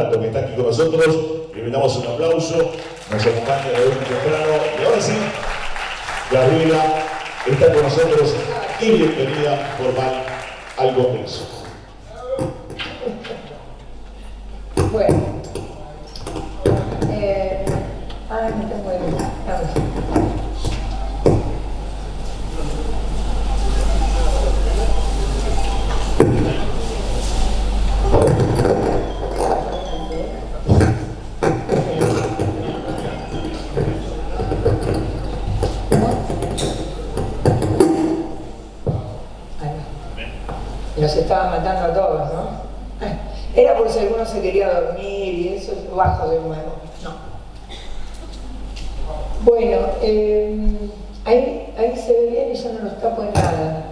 Roberto, que está aquí con nosotros. Le brindamos un aplauso, nos acompaña de muy temprano. Y ahora sí, Gabriela está con nosotros y bienvenida formal al Congreso. Bueno, no tengo el... Nos estaban matando a todos, ¿no? Era por si alguno se quería dormir y eso, bajo de nuevo. No. Bueno, ahí se ve bien y yo no los tapo en nada.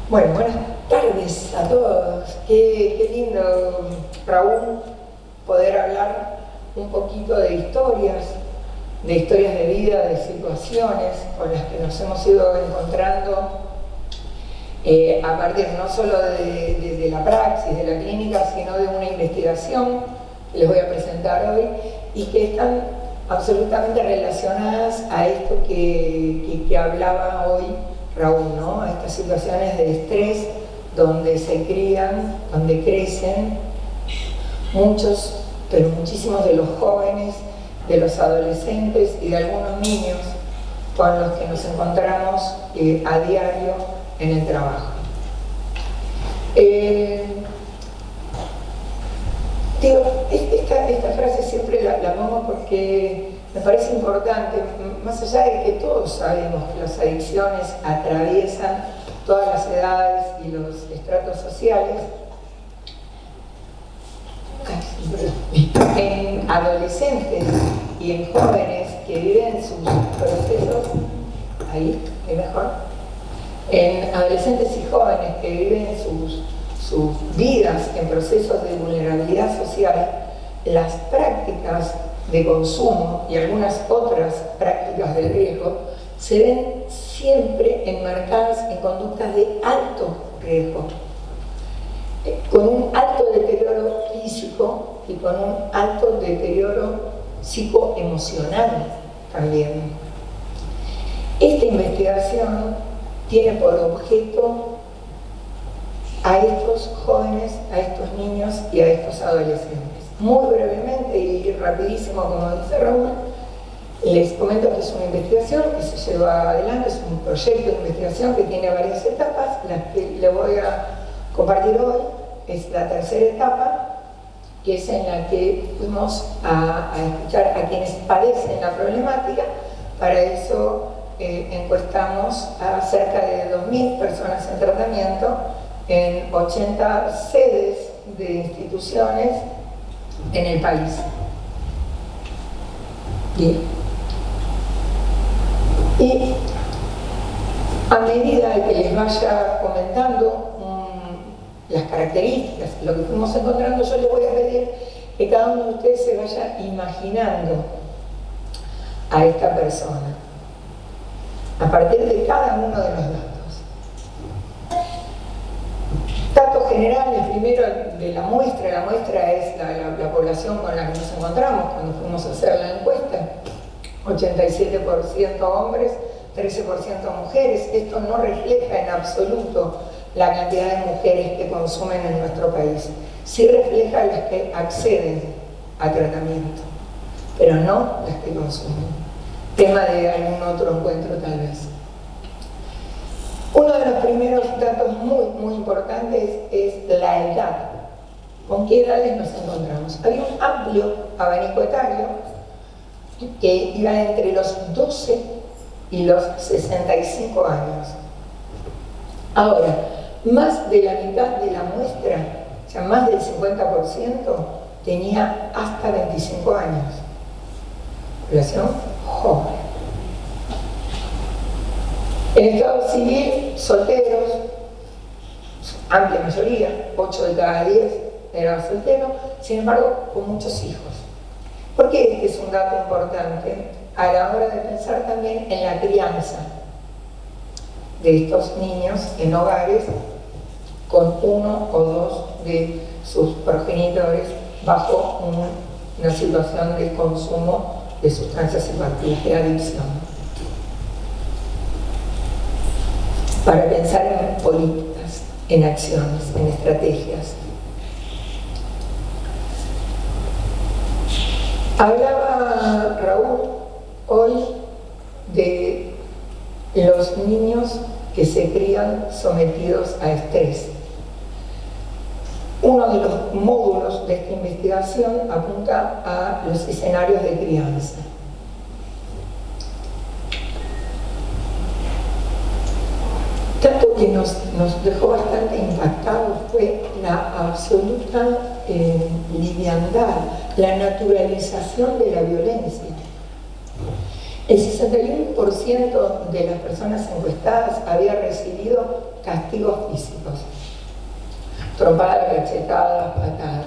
Bueno, buenas tardes a todos. Qué lindo, Raúl, poder hablar un poquito de historias de vida, de situaciones con las que nos hemos ido encontrando a partir no solo de la praxis, de la clínica, sino de una investigación que les voy a presentar hoy y que están absolutamente relacionadas a esto que hablaba hoy Raúl, ¿no? A estas situaciones de estrés donde se crían, donde crecen muchos, pero muchísimos de los jóvenes, de los adolescentes y de algunos niños con los que nos encontramos a diario en el trabajo. Esta frase siempre la pongo porque me parece importante, más allá de que todos sabemos que las adicciones atraviesan todas las edades y los estratos sociales, en adolescentes y en jóvenes que viven sus procesos, ahí, es mejor, en adolescentes y jóvenes que viven sus vidas en procesos de vulnerabilidad social, las prácticas de consumo y algunas otras prácticas del riesgo se ven siempre enmarcadas en conductas de alto riesgo, con un alto deterioro físico y con un alto deterioro psicoemocional también. Esta investigación tiene por objeto a estos jóvenes, a estos niños y a estos adolescentes. Muy brevemente y rapidísimo, como dice Raúl, les comento que es una investigación que se lleva adelante, es un proyecto de investigación que tiene varias etapas. La que le voy a compartir hoy es la tercera etapa, que es en la que fuimos a escuchar a quienes padecen la problemática. Para eso encuestamos a cerca de 2.000 personas en tratamiento en 80 sedes de instituciones en el país. Bien. Y a medida que les vaya comentando las características, lo que fuimos encontrando, yo les voy a pedir que cada uno de ustedes se vaya imaginando a esta persona a partir de cada uno de los datos. Datos generales, primero de la muestra es la población con la que nos encontramos cuando fuimos a hacer la encuesta. 87% hombres, 13% mujeres. Esto no refleja en absoluto la cantidad de mujeres que consumen en nuestro país. Sí refleja las que acceden a tratamiento, pero no las que consumen. Tema de algún otro encuentro tal vez. Uno de los primeros datos muy importantes es la edad. ¿Con qué edades nos encontramos? Había un amplio abanico etario que iba entre los 12 y los 65 años. Ahora, más de la mitad de la muestra, o sea, más del 50%, tenía hasta 25 años. Población joven. En estado civil, solteros, amplia mayoría, 8 de cada 10 eran solteros, sin embargo, con muchos hijos. ¿Por qué este es un dato importante a la hora de pensar también en la crianza de estos niños en hogares con 1 o 2 de sus progenitores bajo una situación de consumo de sustancias psicoactivas, de adicción. Para pensar en políticas, en acciones, en estrategias. Hablaba Raúl hoy de los niños que se crían sometidos a estrés. Uno de los módulos de esta investigación apunta a los escenarios de crianza. Tanto que nos dejó bastante impactados fue la absoluta liviandad, la naturalización de la violencia. El 61% de las personas encuestadas había recibido castigos físicos, trompadas, cachetadas, patadas.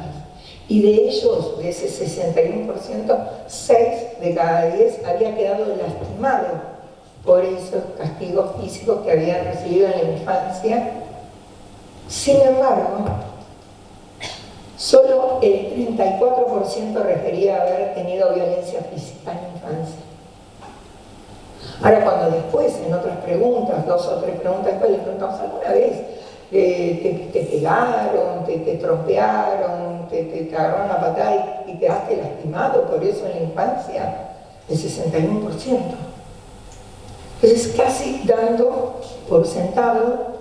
Y de ellos, de ese 61%, 6 de cada 10 había quedado lastimado por esos castigos físicos que habían recibido en la infancia. Sin embargo, solo el 34% refería haber tenido violencia física en la infancia. Ahora, cuando después, en otras preguntas, 2 o 3 preguntas después, le preguntamos: ¿alguna vez te pegaron, te trompearon, te cagaron a patada y quedaste lastimado por eso en la infancia? El 61%. Entonces, casi dando por sentado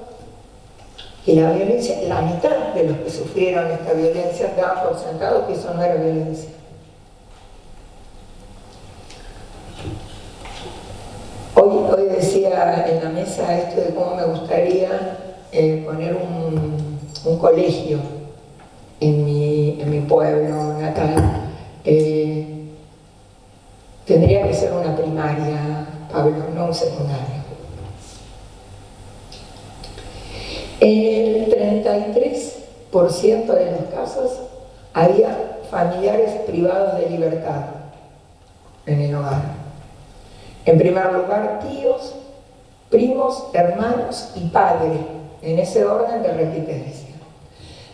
que la violencia, la mitad de los que sufrieron esta violencia daban por sentado que eso no era violencia. Hoy decía en la mesa esto de cómo me gustaría poner un colegio en mi pueblo natal. Tendría que ser una primaria, Pablo, no un secundario. En el 33% de los casos había familiares privados de libertad en el hogar. En primer lugar, tíos, primos, hermanos y padre, en ese orden de repitencia.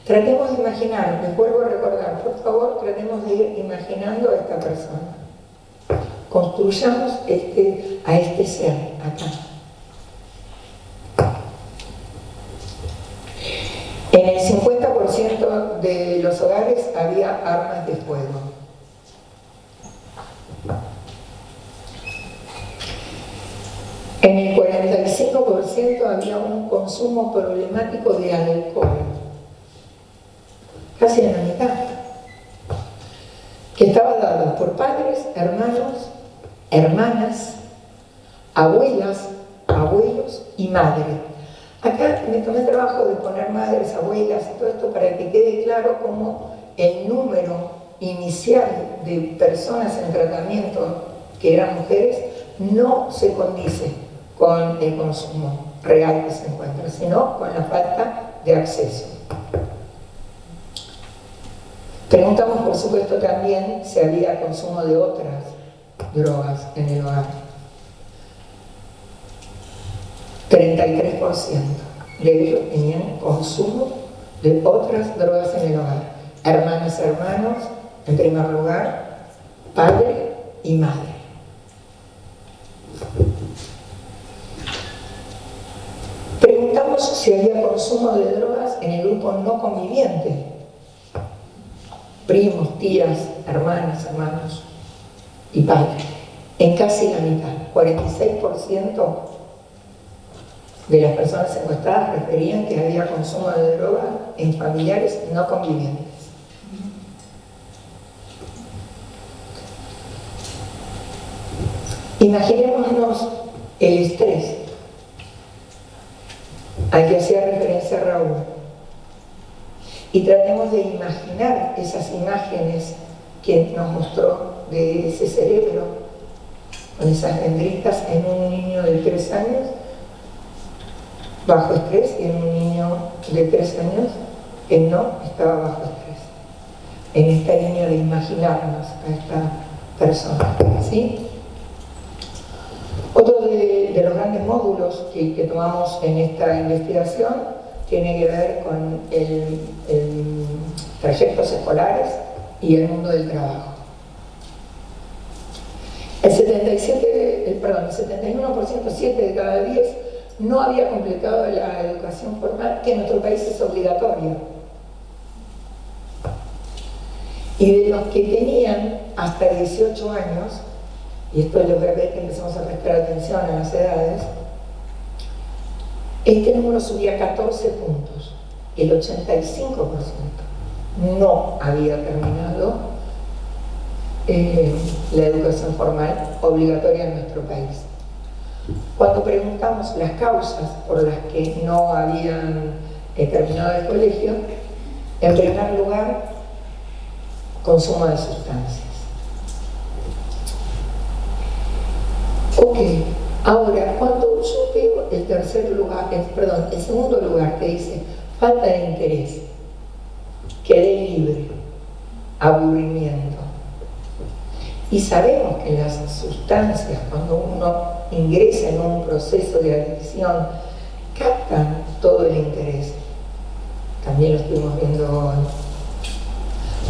Tratemos de imaginar, les vuelvo a recordar, por favor, tratemos de ir imaginando a esta persona. Construyamos a este ser acá. En el 50% de los hogares había armas de fuego. En el 45% había un consumo problemático de alcohol, casi en la mitad, que estaba dado por padres, hermanos, hermanas, abuelas, abuelos y madre. Acá me tomé el trabajo de poner madres, abuelas y todo esto para que quede claro cómo el número inicial de personas en tratamiento que eran mujeres no se condice con el consumo real que se encuentra, sino con la falta de acceso. Preguntamos, por supuesto, también si había consumo de otras drogas en el hogar. 33% de ellos tenían consumo de otras drogas en el hogar. Hermanas, hermanos, en primer lugar, padre y madre. Preguntamos si había consumo de drogas en el grupo no conviviente. Primos, tías, hermanas, hermanos y padres. En casi la mitad, 46% de las personas encuestadas referían que había consumo de droga en familiares no convivientes. Imaginémonos el estrés al que hacía referencia Raúl y tratemos de imaginar esas imágenes que nos mostró de ese cerebro con esas dendritas en un niño de 3 años bajo estrés y en un niño de 3 años que no estaba bajo estrés. En esta línea de imaginarnos a esta persona, ¿sí? Otro de los grandes módulos que tomamos en esta investigación tiene que ver con el trayectos escolares y el mundo del trabajo. El 71%, 7 de cada 10, no había completado la educación formal, que en nuestro país es obligatoria. Y de los que tenían hasta 18 años, y esto es lo que que empezamos a prestar atención a las edades, este número subía 14 puntos. El 85% no había terminado la educación formal obligatoria en nuestro país. Cuando preguntamos las causas por las que no habían terminado el colegio, en primer lugar, consumo de sustancias. Ok, ahora, cuando yo veo el segundo lugar que dice falta de interés, quedé libre, aburrimiento. Y sabemos que las sustancias, cuando uno ingresa en un proceso de adicción, captan todo el interés. También lo estuvimos viendo hoy.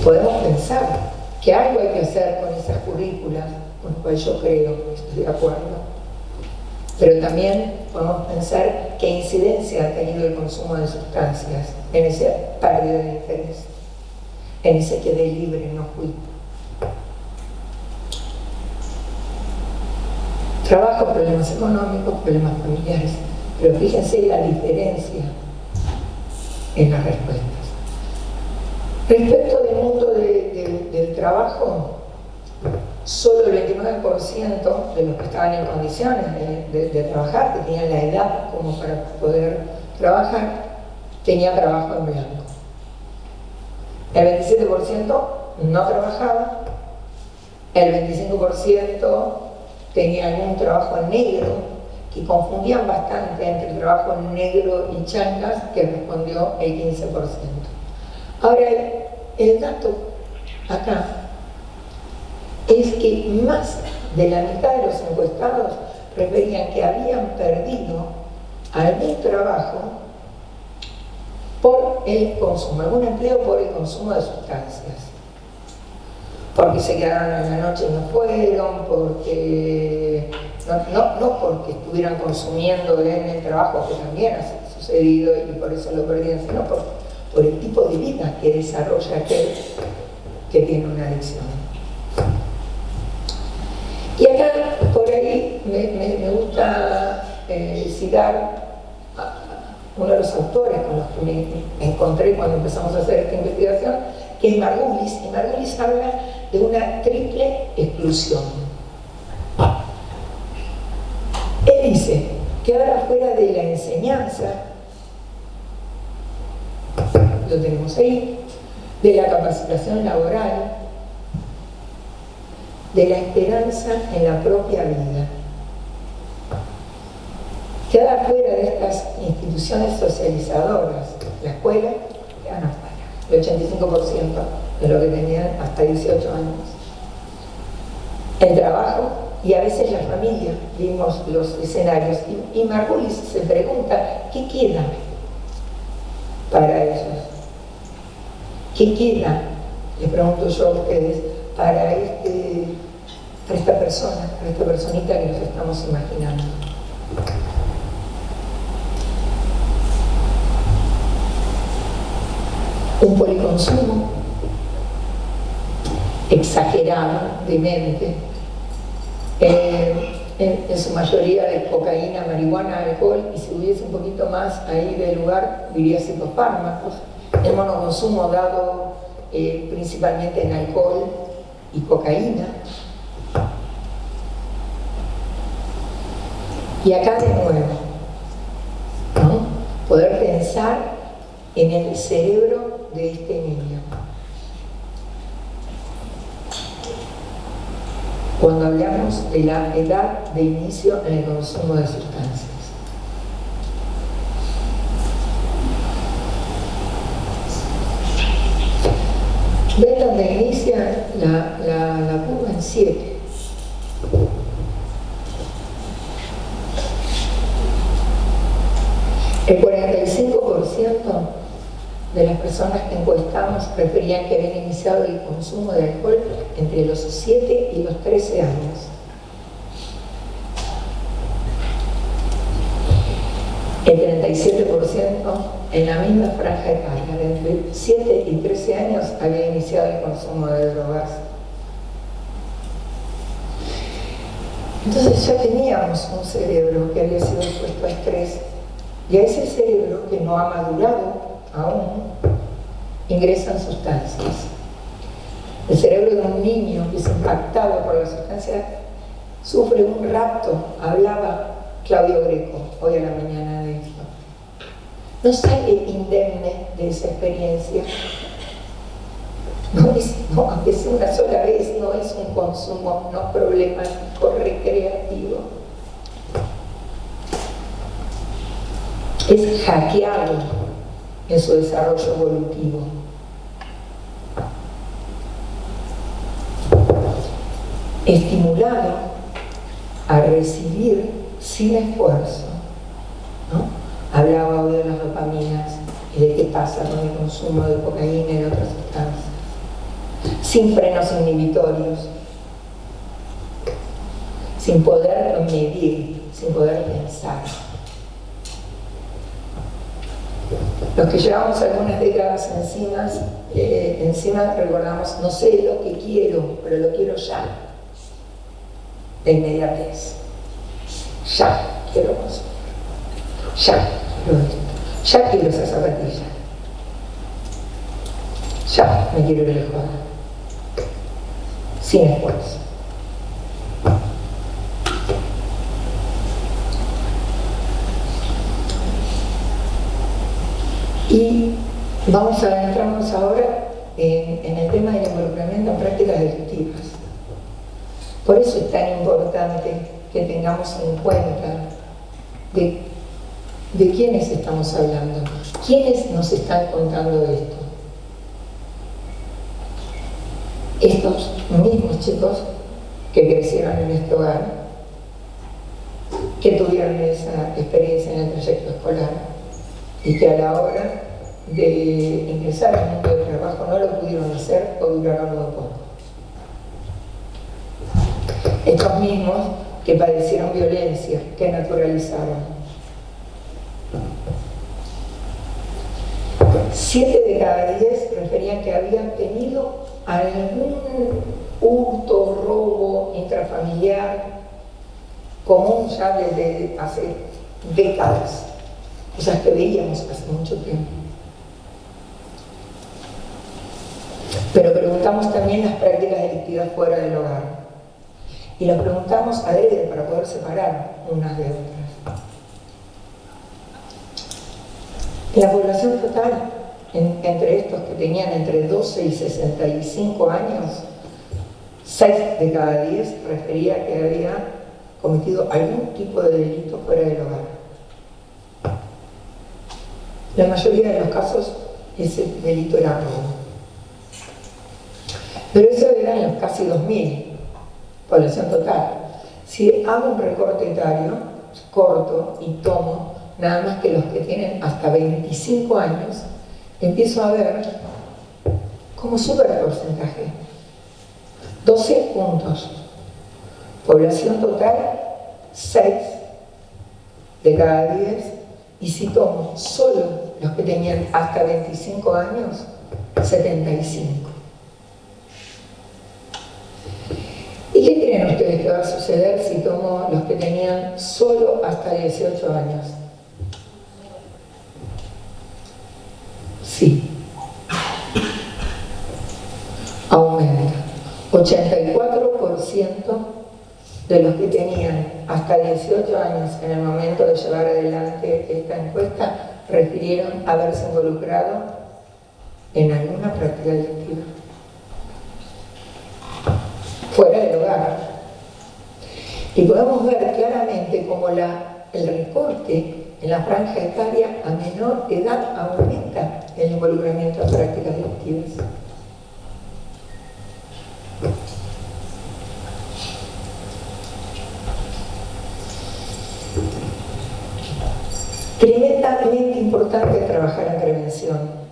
Podemos pensar que algo hay que hacer con esas currículas, con lo cual yo creo, estoy de acuerdo. Pero también podemos pensar qué incidencia ha tenido el consumo de sustancias en esa pérdida de interés, en ese quedé libre, no fui. Trabajo, problemas económicos, problemas familiares, pero fíjense la diferencia en las respuestas. Respecto del mundo del trabajo, solo el 29% de los que estaban en condiciones de trabajar, que tenían la edad como para poder trabajar, tenían trabajo en blanco. El 27% no trabajaba, el 25% tenía algún trabajo en negro, que confundían bastante entre el trabajo en negro y changas, que respondió el 15%. Ahora, el dato acá es que más de la mitad de los encuestados referían que habían perdido algún trabajo por el consumo, algún empleo por el consumo de sustancias. Porque se quedaron en la noche y no fueron, porque no porque estuvieran consumiendo en el trabajo, que también ha sucedido y por eso lo perdían, sino por el tipo de vida que desarrolla aquel que tiene una adicción. Y acá, por ahí, me gusta citar a uno de los autores con los que me encontré cuando empezamos a hacer esta investigación, que es Margulis, y Margulis habla de una triple exclusión. Él dice que ahora fuera de la enseñanza, lo tenemos ahí, de la capacitación laboral, de la esperanza en la propia vida. Queda fuera de estas instituciones socializadoras, la escuela, quedan afuera. El 85% de lo que tenían hasta 18 años. El trabajo y a veces la familia, vimos los escenarios. Y Margulis se pregunta, ¿qué queda para ellos? ¿Qué queda? Les pregunto yo a ustedes, para esta persona, para esta personita que nos estamos imaginando. Un policonsumo exagerado, demente, en su mayoría de cocaína, marihuana, alcohol, y si hubiese un poquito más ahí de lugar, diría psicofármacos, el monoconsumo dado principalmente en alcohol y cocaína. Y acá de nuevo, ¿no? Poder pensar en el cerebro de este niño. Cuando hablamos de la edad de inicio en el consumo de sustancias. ¿Ven donde inicia la curva en 7? El 45% de las personas que encuestamos referían que habían iniciado el consumo de alcohol entre los 7 y los 13 años. El 37% en la misma franja etaria, de entre 7 y 13 años, había iniciado el consumo de drogas. Entonces ya teníamos un cerebro que había sido expuesto a estrés, y a ese cerebro que no ha madurado aún ingresan sustancias. El cerebro de un niño que es impactado por la sustancia sufre un rapto. Hablaba Claudio Greco hoy a la mañana de esto. No sale indemne de esa experiencia. No, aunque sea una sola vez, no es un consumo no problemático, recreativo. Es hackeado en su desarrollo evolutivo. Estimulado a recibir sin esfuerzo, ¿no? Hablaba hoy de las dopaminas y de qué pasa con el consumo de cocaína y de otras sustancias. Sin frenos inhibitorios, sin poder medir, sin poder pensar. Los que llevamos algunas décadas encima recordamos, no sé lo que quiero, pero lo quiero ya. La inmediatez. Ya quiero consumir. Ya quiero esto. Ya quiero esa zapatilla. Ya me quiero ir a la joda. Sin esfuerzo. Y vamos a adentrarnos ahora en el tema del involucramiento en prácticas delictivas. Por eso es tan importante que tengamos en cuenta de quiénes estamos hablando, quiénes nos están contando esto. Estos mismos chicos que crecieron en este hogar, que tuvieron esa experiencia en el trayecto escolar y que a la hora de ingresar al mundo del trabajo no lo pudieron hacer o duraron muy poco. Estos mismos que padecieron violencia, que naturalizaron. 7 de cada 10 referían que habían tenido algún hurto, robo intrafamiliar común ya desde hace décadas, cosas que veíamos hace mucho tiempo. Pero preguntamos también las prácticas delictivas fuera del hogar. Y las preguntamos adrede para poder separar unas de otras. En la población total, entre estos que tenían entre 12 y 65 años, 6 de cada 10 refería que había cometido algún tipo de delito fuera del hogar. La mayoría de los casos, ese delito era robo. Pero eso eran los casi 2.000, población total. Si hago un recorte etario corto y tomo nada más que los que tienen hasta 25 años, empiezo a ver cómo sube el porcentaje. 12 puntos. Población total, 6 de cada 10. Y si tomo solo los que tenían hasta 25 años, 75. ¿Y qué creen ustedes que va a suceder si tomo los que tenían solo hasta 18 años? Sí. Aumenta. 84% de los que tenían hasta 18 años en el momento de llevar adelante esta encuesta refirieron haberse involucrado en alguna práctica delictiva fuera del hogar. Y podemos ver claramente cómo el recorte en la franja etaria a menor edad aumenta el involucramiento en prácticas delictivas. Tremendamente importante importante trabajar en prevención.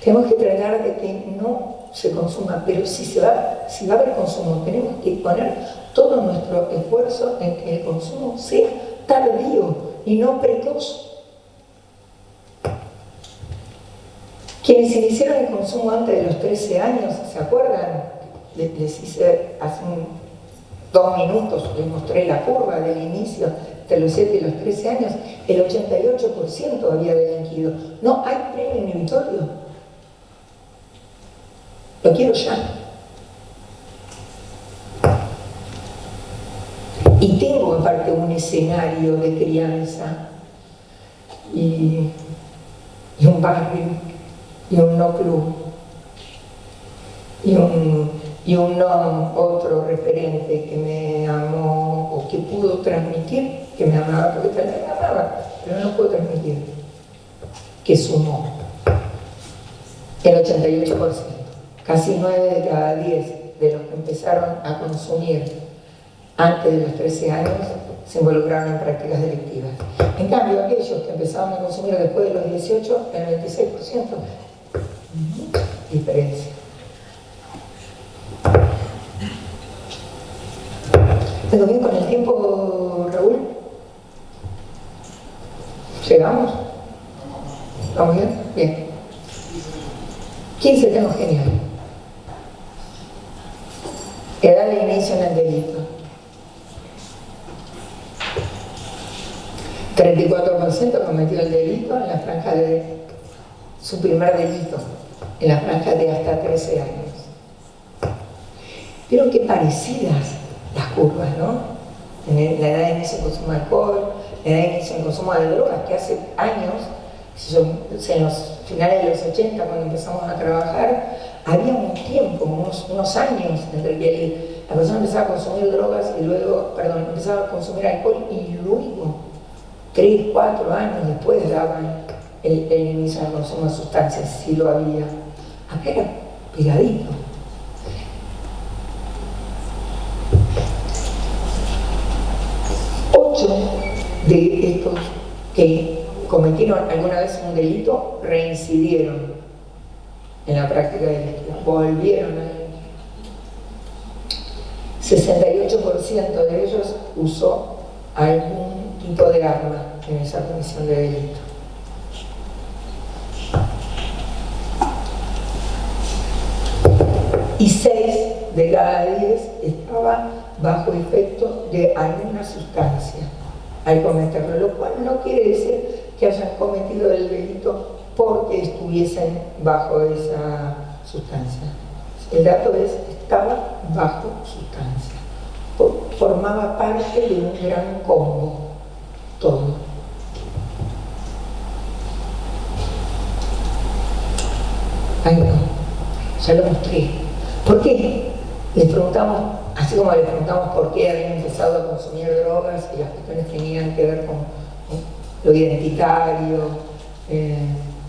Tenemos que tratar de que no se consuma, pero si va a haber consumo, tenemos que poner todo nuestro esfuerzo en que el consumo sea tardío y no precoz. Quienes iniciaron el consumo antes de los 13 años, ¿se acuerdan? Les hice hace 2 minutos, les mostré la curva del inicio de los 7 y los 13 años, el 88% había delinquido. No hay premio inhibitorio. Lo quiero ya. Y tengo aparte un escenario de crianza y un barrio y un no club y un no otro referente que me amó o que pudo transmitir, que me amaba porque también me amaba, pero no pudo transmitir, que sumó el 88%. Casi 9 de cada 10 de los que empezaron a consumir antes de los 13 años se involucraron en prácticas delictivas. En cambio, aquellos que empezaron a consumir después de los 18, el 26%. Diferencia. ¿Todo bien con el tiempo, Raúl? ¿Llegamos? ¿Vamos bien? Bien. 15 tengo genial. Edad de inicio en el delito. 34% cometió el delito en la franja de su primer delito, en la franja de hasta 13 años. Vieron qué parecidas las curvas, ¿no? En la edad de inicio en consumo de alcohol, la edad de inicio en consumo de drogas, que hace años, en los finales de los 80, cuando empezamos a trabajar, había un tiempo, unos años entre que la persona empezaba a consumir drogas y luego, empezaba a consumir alcohol y luego 3, 4 años después daban el inicio del consumo de sustancias, si lo había. Acá era pegadito. De estos que cometieron alguna vez un delito reincidieron en la práctica delictiva, volvieron a él. 68% de ellos usó algún tipo de arma en esa comisión de delito. Y 6 de cada 10 estaba bajo efecto de alguna sustancia al cometerlo, lo cual no quiere decir que hayan cometido el delito porque estuviesen bajo esa sustancia. El dato es, estaba bajo sustancia. Formaba parte de un gran combo, todo. Ay no, ya lo mostré. ¿Por qué? Les preguntamos, así como les preguntamos por qué habían empezado a consumir drogas y las cuestiones tenían que ver con lo identitario,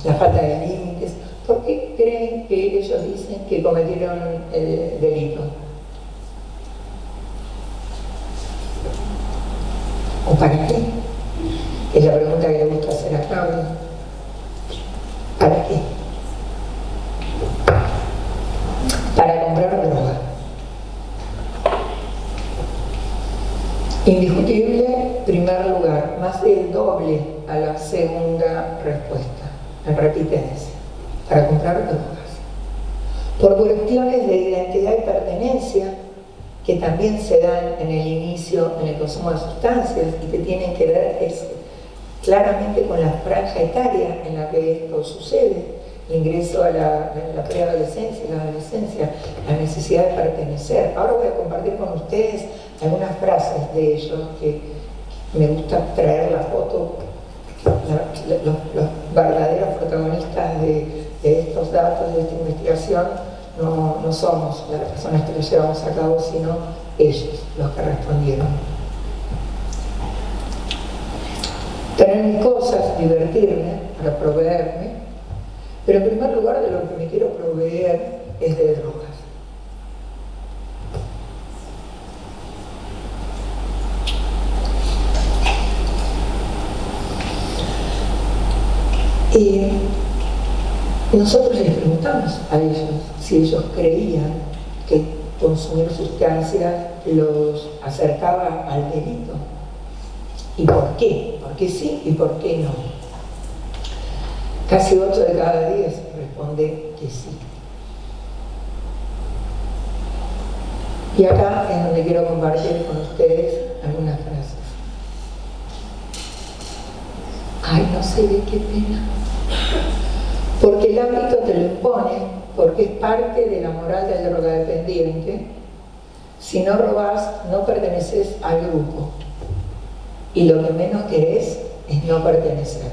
la falta de límites, ¿por qué creen que ellos dicen que cometieron el delito? ¿O para qué? Es la pregunta que le gusta hacer a Claudia. ¿Para qué? Para comprar droga. Indiscutible, primer lugar, más del doble a la segunda respuesta, en repitencia, para comprar drogas. Por cuestiones de identidad y pertenencia, que también se dan en el inicio, en el consumo de sustancias, y que tienen que ver claramente con la franja etaria en la que esto sucede, el ingreso a la preadolescencia y la adolescencia, la necesidad de pertenecer. Ahora voy a compartir con ustedes algunas frases de ellos que me gusta traer la foto, los verdaderos protagonistas de estos datos, de esta investigación, no somos las personas que lo llevamos a cabo, sino ellos, los que respondieron. Tener mis cosas, divertirme, para proveerme, pero en primer lugar de lo que me quiero proveer es de drogas. Y nosotros les preguntamos a ellos si ellos creían que consumir sustancias los acercaba al delito. ¿Y por qué? ¿Por qué sí y por qué no? Casi 8 de cada 10 responde que sí. Y acá es donde quiero compartir con ustedes algunas frases. Ay, no sé de qué pena. Porque el ámbito te lo impone, porque es parte de la moral del drogodependiente. Si no robás, no perteneces al grupo. Y lo que menos querés es no pertenecer.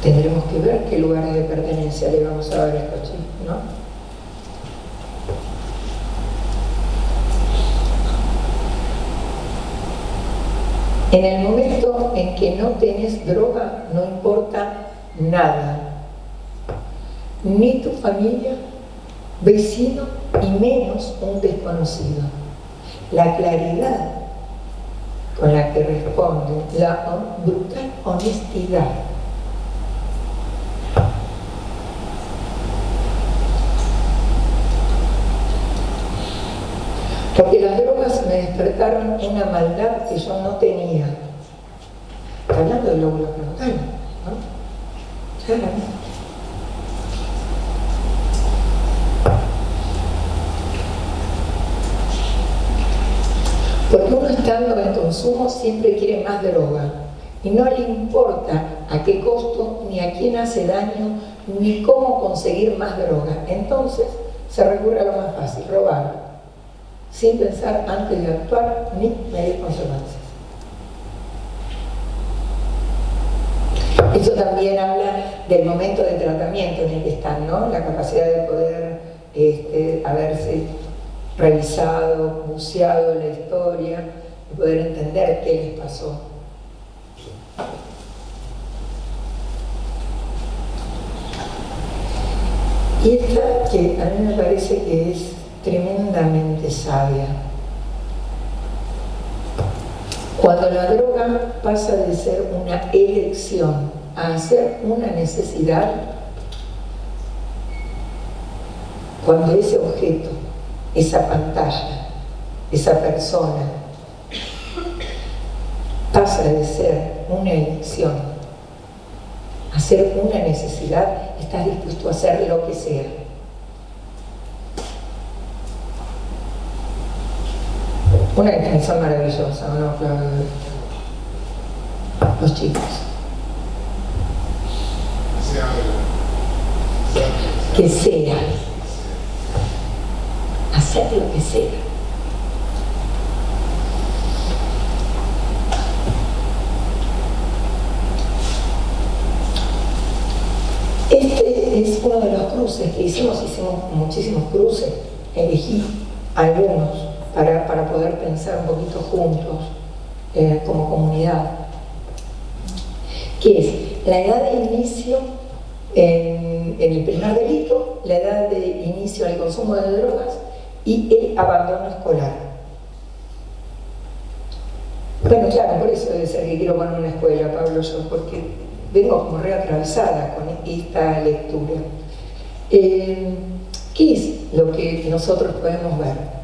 Tendremos que ver qué lugares de pertenencia le vamos a dar a estos chicos, ¿no? En el momento en que no tenés droga, no importa nada. Ni tu familia, vecino y menos un desconocido. La claridad con la que responde, la brutal honestidad. Porque las drogas me despertaron una maldad que yo no tenía. Está hablando del lóbulo frontal, ¿no? Claramente. Porque uno estando en consumo siempre quiere más droga y no le importa a qué costo, ni a quién hace daño, ni cómo conseguir más droga. Entonces se recurre a lo más fácil, robar, sin pensar antes de actuar ni medir consecuencias. Eso también habla del momento de tratamiento en el que están, ¿no? La capacidad de poder haberse revisado, buceado la historia, de poder entender qué les pasó. Y esta que a mí me parece que es tremendamente sabia. Cuando la droga pasa de ser una elección a ser una necesidad, cuando ese objeto, esa pantalla, esa persona pasa de ser una elección a ser una necesidad, estás dispuesto a hacer lo que sea. Una definición maravillosa, ¿no? Los chicos. Que sea. Hacer lo que sea. Este es uno de los cruces que hicimos muchísimos cruces, elegí algunos para poder pensar un poquito juntos como comunidad, que es la edad de inicio en el primer delito, la edad de inicio al consumo de drogas y el abandono escolar. Bueno, claro, por eso debe ser que quiero poner una escuela, Pablo, yo, porque vengo como reatravesada con esta lectura. ¿Qué es lo que nosotros podemos ver?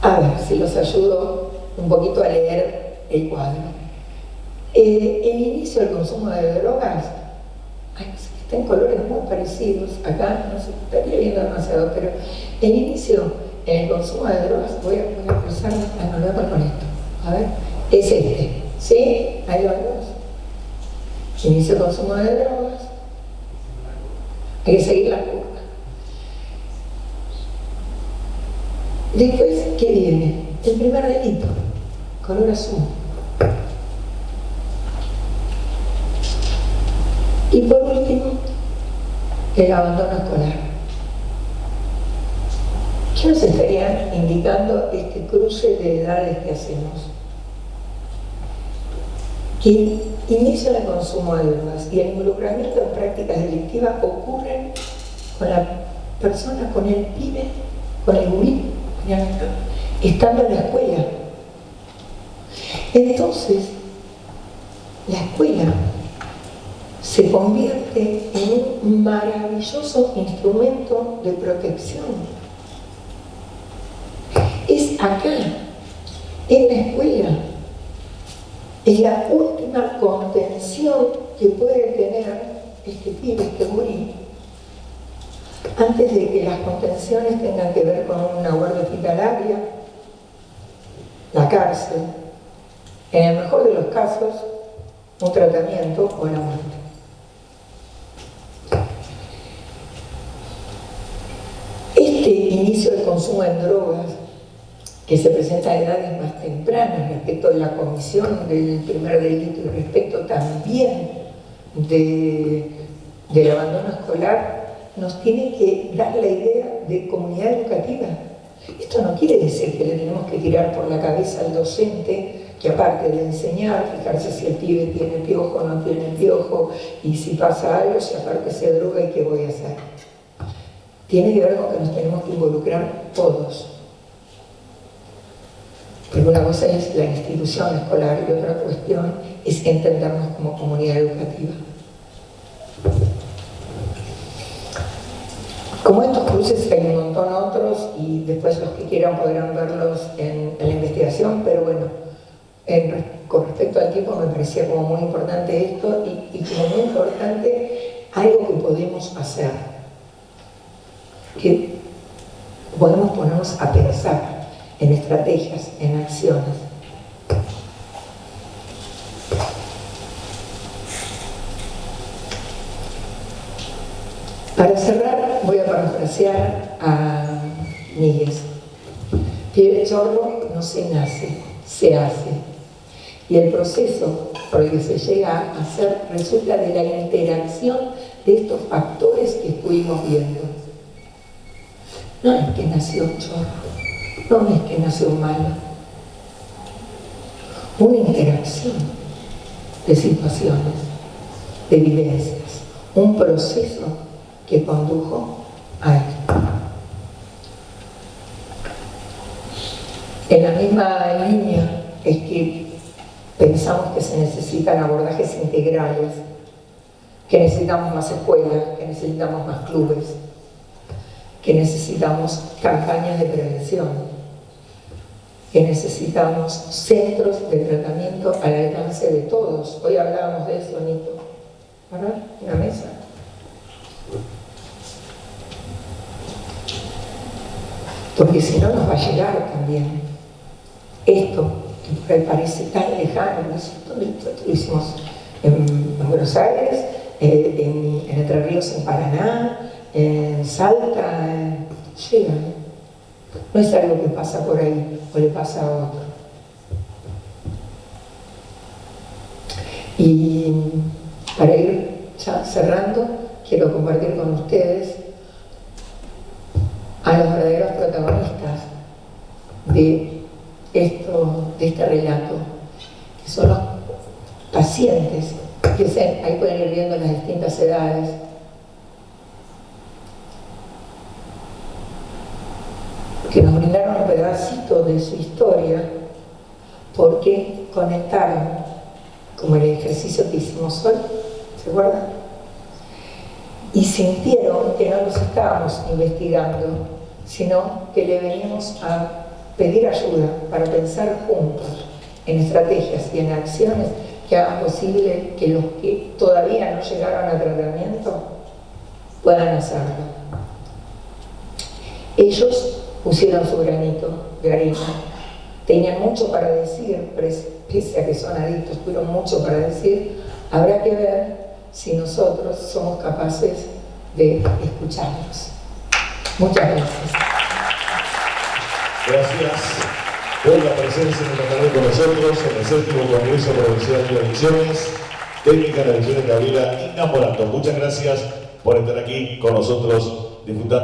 A ver si los ayudo un poquito a leer el cuadro. El inicio del consumo de drogas, está en colores muy parecidos, acá no se estaría viendo demasiado, pero el inicio en el consumo de drogas, voy a cruzar a volver con esto, a ver, es este, ¿sí? Ahí lo vemos. Inicio del consumo de drogas, hay que seguir la curva. Después, ¿qué viene? El primer delito, color azul. Y por último, el abandono escolar. ¿Qué nos estaría indicando este cruce de edades que hacemos? Que el inicio del consumo de drogas y el involucramiento en prácticas delictivas ocurren con la persona, con el pibe, con el gurí, estando en la escuela. Entonces, la escuela se convierte en un maravilloso instrumento de protección. Es acá, en la escuela, es la última contención que puede tener este pibe, este gurí, antes de que las contenciones tengan que ver con una guardia hospitalaria, la cárcel, en el mejor de los casos, un tratamiento o la muerte. Este inicio del consumo de drogas, que se presenta a edades más tempranas respecto de la comisión del primer delito y respecto también del abandono escolar, nos tiene que dar la idea de comunidad educativa. Esto no quiere decir que le tenemos que tirar por la cabeza al docente que, aparte de enseñar, fijarse si el pibe tiene piojo o no tiene piojo, y si pasa algo, si aparte se droga y qué voy a hacer. Tiene que ver con que nos tenemos que involucrar todos. Porque una cosa es la institución escolar y otra cuestión es entendernos como comunidad educativa. Como estos cruces hay un montón otros, y después los que quieran podrán verlos en la investigación, pero bueno, con respecto al tiempo me parecía como muy importante esto, y como muy importante algo que podemos hacer, que podemos ponernos a pensar en estrategias, en acciones. Para cerrar, voy a parafrasear a Míguez. Pibe chorro no se nace, se hace. Y el proceso por el que se llega a hacer resulta de la interacción de estos factores que estuvimos viendo. No es que nació chorro, no es que nació malo. Una interacción de situaciones, de vivencias, un proceso que condujo a esto. En la misma línea es que pensamos que se necesitan abordajes integrales, que necesitamos más escuelas, que necesitamos más clubes, que necesitamos campañas de prevención, que necesitamos centros de tratamiento al alcance de todos. Hoy hablábamos de eso, Nito, ¿verdad? Una mesa. Porque si no nos va a llegar también esto, que por ahí parece tan lejano. Nosotros lo hicimos en Buenos Aires, en Entre Ríos, en Paraná, en Salta, llega, ¿no? No es algo que pasa por ahí o le pasa a otro. Y para ir ya cerrando, quiero compartir con ustedes a los verdaderos protagonistas de este relato, que son los pacientes, que ahí pueden ir viendo las distintas edades, que nos brindaron un pedacito de su historia, porque conectaron, como el ejercicio que hicimos hoy, ¿se acuerdan? Y sintieron que no los estábamos investigando, sino que le veníamos a pedir ayuda para pensar juntos en estrategias y en acciones que hagan posible que los que todavía no llegaron a tratamiento puedan hacerlo. Ellos pusieron su granito de arena, tenían mucho para decir, pese a que son adictos, tuvieron mucho para decir. Habrá que ver si nosotros somos capaces de escucharlos. Muchas gracias. Gracias por la presencia en el canal con nosotros en el 7º Congreso Provincial de Adicciones, técnica de adicciones Gabriela Inamorando. Muchas gracias por estar aquí con nosotros disfrutando.